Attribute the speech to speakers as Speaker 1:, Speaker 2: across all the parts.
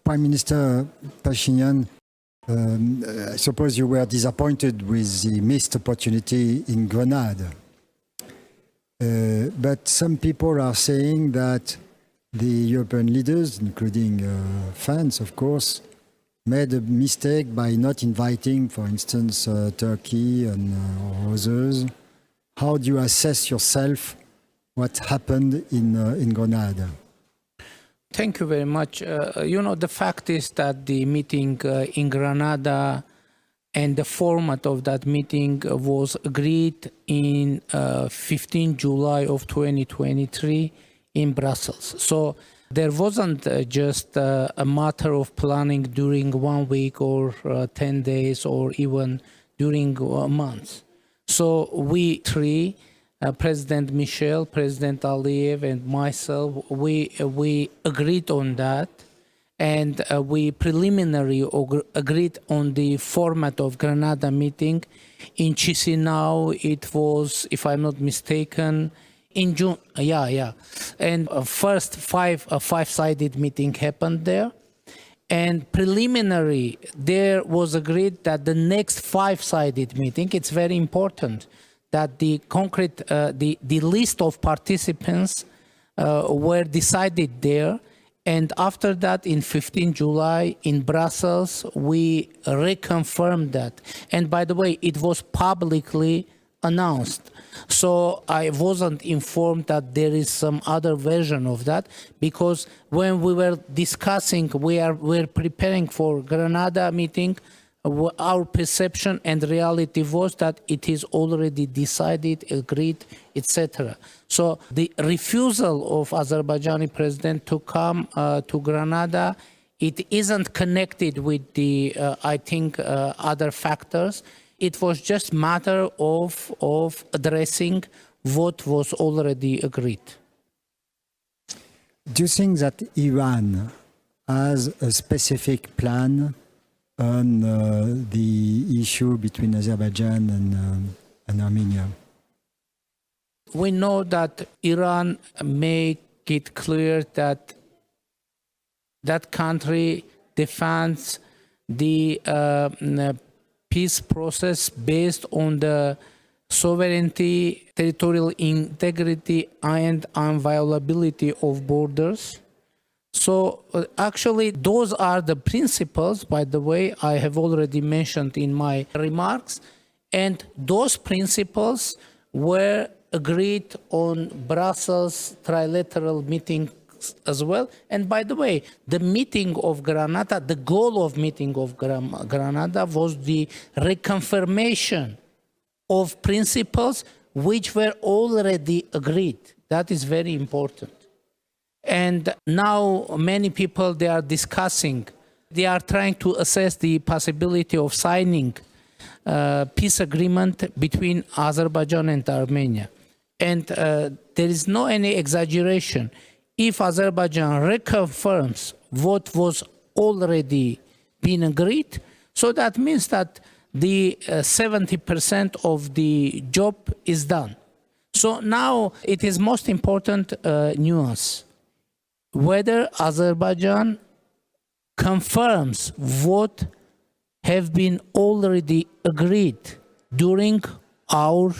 Speaker 1: Prime Minister Phashignan, I suppose you were disappointed with the missed opportunity in Grenada. But some people are saying that the European leaders, including France, of course, made a mistake by not inviting, for instance, Turkey and others. How do you assess yourself what happened in Grenada?
Speaker 2: Thank you very much. The fact is that the meeting in Granada and the format of that meeting was agreed in 15 July of 2023 in Brussels. So there wasn't just a matter of planning during 1 week or 10 days or even during months. So we three, President Michel, President Aliyev, and myself, we agreed on that, and we preliminarily agreed on the format of Granada meeting. In Chisinau, it was, if I'm not mistaken, in June. And first five-sided meeting happened there, and preliminary there was agreed that the next five-sided meeting, it's very important that the concrete, the list of participants were decided there. And after that, in 15 July in Brussels, we reconfirmed that. And by the way, it was publicly announced. So I wasn't informed that there is some other version of that, because when we were discussing, we're preparing for Granada meeting, our perception and reality was that it is already decided, agreed, etc. So the refusal of Azerbaijani president to come to Granada, it isn't connected with the, I think, other factors. It was just matter of addressing what was already agreed.
Speaker 1: Do you think that Iran has a specific plan on the issue between Azerbaijan and Armenia?
Speaker 2: We know that Iran make it clear that that country defends the peace process based on the sovereignty, territorial integrity, and inviolability of borders. So actually, those are the principles, by the way, I have already mentioned in my remarks, and those principles were agreed on Brussels trilateral meeting as well. And by the way, the meeting of Granada, the goal of meeting of Granada was the reconfirmation of principles which were already agreed. That is very important. And now many people, they are discussing, they are trying to assess the possibility of signing peace agreement between Azerbaijan and Armenia. And there is no any exaggeration. If Azerbaijan reconfirms what was already been agreed, so that means that the 70% of the job is done. So now it is most important nuance. Whether Azerbaijan confirms what have been already agreed during our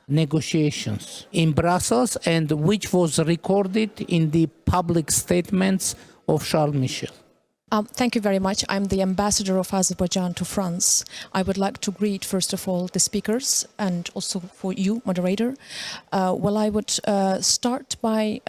Speaker 2: negotiations in Brussels and which was recorded in the public statements of Charles Michel.
Speaker 3: Thank you very much. I'm the ambassador of Azerbaijan to France. I would like to greet, first of all, the speakers and also for you, moderator. Well, I would start by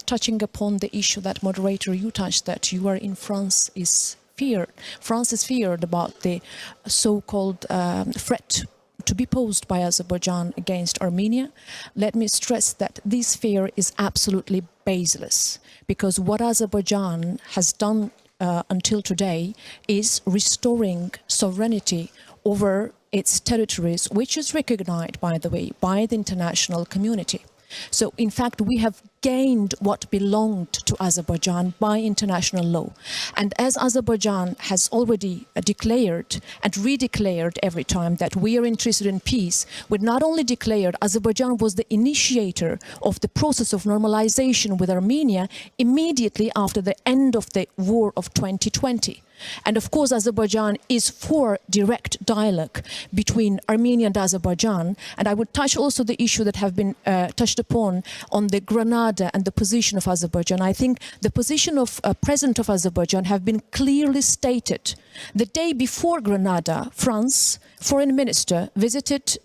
Speaker 3: touching upon the issue that, moderator, you touched, that you are in France is feared. France is feared about the so-called threat to be posed by Azerbaijan against Armenia. Let me stress that this fear is absolutely baseless, because what Azerbaijan has done until today is restoring sovereignty over its territories, which is recognized, by the way, by the international community. So, in fact, we have gained what belonged to Azerbaijan by international law. And as Azerbaijan has already declared and redeclared every time that we are interested in peace, we not only declared Azerbaijan was the initiator of the process of normalization with Armenia immediately after the end of the war of 2020. And of course, Azerbaijan is for direct dialogue between Armenia and Azerbaijan. And I would touch also the issue that have been touched upon on the Granada and the position of Azerbaijan. I think the position of President of Azerbaijan have been clearly stated. The day before Granada, France foreign minister visited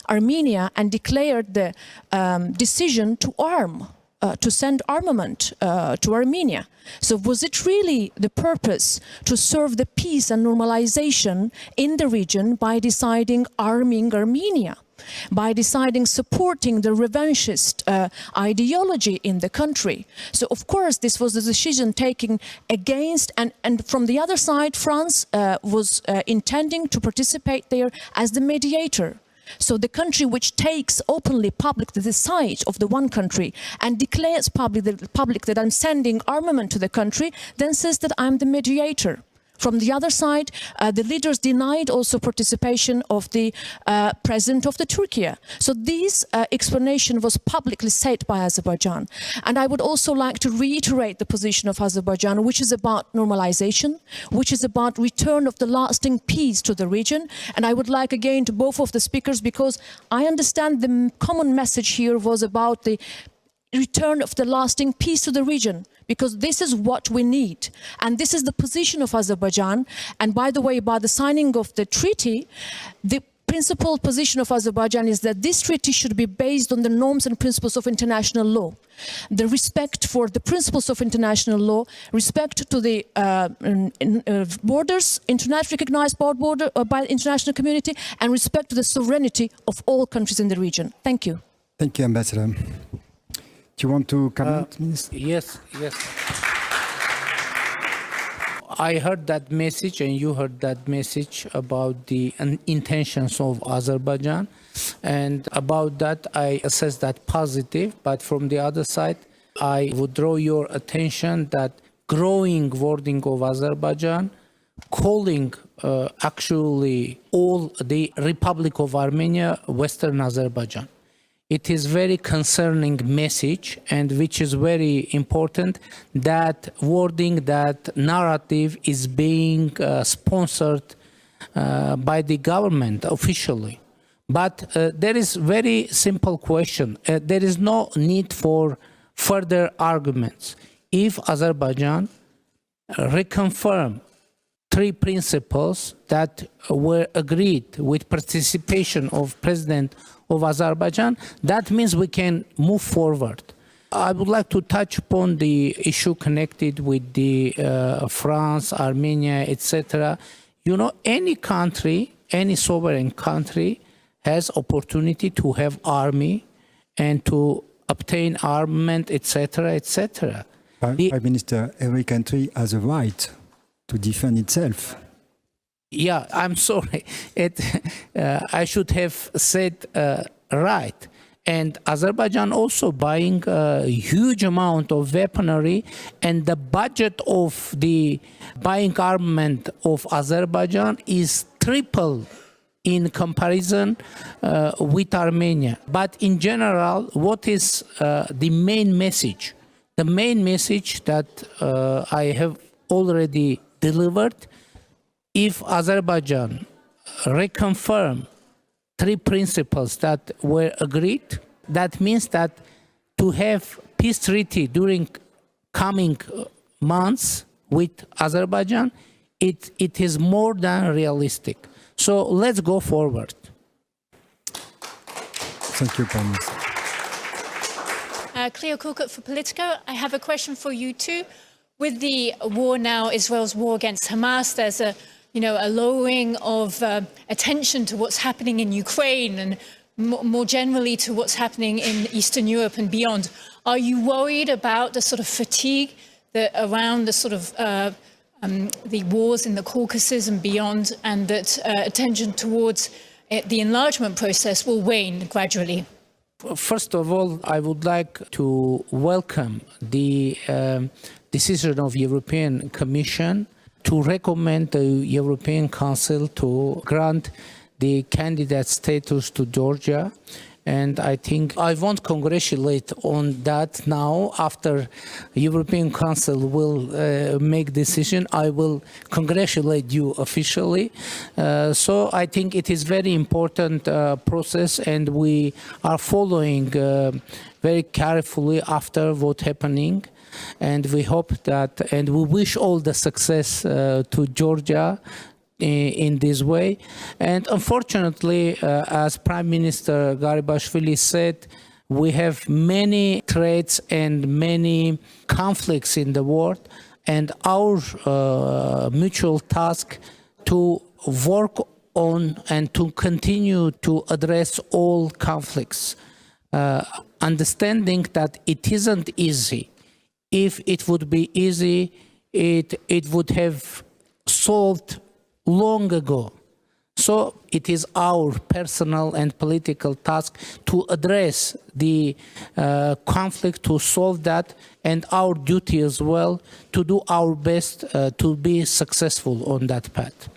Speaker 3: Armenia and declared the decision to arm, to send armament to Armenia. So was it really the purpose to serve the peace and normalization in the region by deciding arming Armenia? By deciding supporting the revanchist ideology in the country. So of course this was a decision taken against, and from the other side France was intending to participate there as the mediator. So the country which takes openly publicly the side of the one country and declares public that I'm sending armament to the country, then says that I'm the mediator. From the other side, the leaders denied also participation of the president of the Turkey. So this explanation was publicly said by Azerbaijan. And I would also like to reiterate the position of Azerbaijan, which is about normalization, which is about return of the lasting peace to the region. And I would like again to both of the speakers, because I understand the common message here was about the return of the lasting peace to the region, because this is what we need. And this is the position of Azerbaijan. And by the way, by the signing of the treaty, the principal position of Azerbaijan is that this treaty should be based on the norms and principles of international law. The respect for the principles of international law, respect to the borders, internationally recognized border by the international community, and respect to the sovereignty of all countries in the region. Thank you.
Speaker 1: Thank you, Ambassador. Do you want to comment, Minister?
Speaker 2: Yes. I heard that message and you heard that message about the intentions of Azerbaijan, and about that I assess that positive, but from the other side I would draw your attention that growing wording of Azerbaijan calling actually all the Republic of Armenia Western Azerbaijan. It is very concerning message, and which is very important, that wording, that narrative is being sponsored by the government officially. But there is very simple question. There is no need for further arguments. If Azerbaijan reconfirm three principles that were agreed with participation of President of Azerbaijan, that means we can move forward. I would like to touch upon the issue connected with the France, Armenia, etc. You know, any country, any sovereign country has opportunity to have army and to obtain armament, etc., etc.
Speaker 1: Prime Minister, every country has a right to defend itself.
Speaker 2: Yeah, I'm sorry. I should have said right. And Azerbaijan also buying a huge amount of weaponry, and the budget of the buying armament of Azerbaijan is triple in comparison with Armenia. But in general, what is the main message? The main message that I have already delivered: if Azerbaijan reconfirm three principles that were agreed, that means that to have peace treaty during coming months with Azerbaijan, it is more than realistic. So let's go forward.
Speaker 1: Thank you, Prime Minister.
Speaker 4: Cleo Cookett for Politico. I have a question for you too. With the war now, Israel's war against Hamas, there's a lowering of attention to what's happening in Ukraine and more generally to what's happening in Eastern Europe and beyond. Are you worried about the sort of fatigue around the sort of the wars in the Caucasus and beyond, and that attention towards the enlargement process will wane gradually?
Speaker 2: First of all, I would like to welcome the decision of European Commission to recommend the European Council to grant the candidate status to Georgia. And I think I won't congratulate on that now. After European Council will make decision, I will congratulate you officially. So I think it is very important process, and we are following very carefully after what happening. And we hope that, and we wish all the success to Georgia in this way. And unfortunately, as Prime Minister Garibashvili said, we have many threats and many conflicts in the world, and our mutual task to work on and to continue to address all conflicts, understanding that it isn't easy. If it would be easy, it would have solved long ago. So it is our personal and political task to address the conflict, to solve that, and our duty as well to do our best to be successful on that path.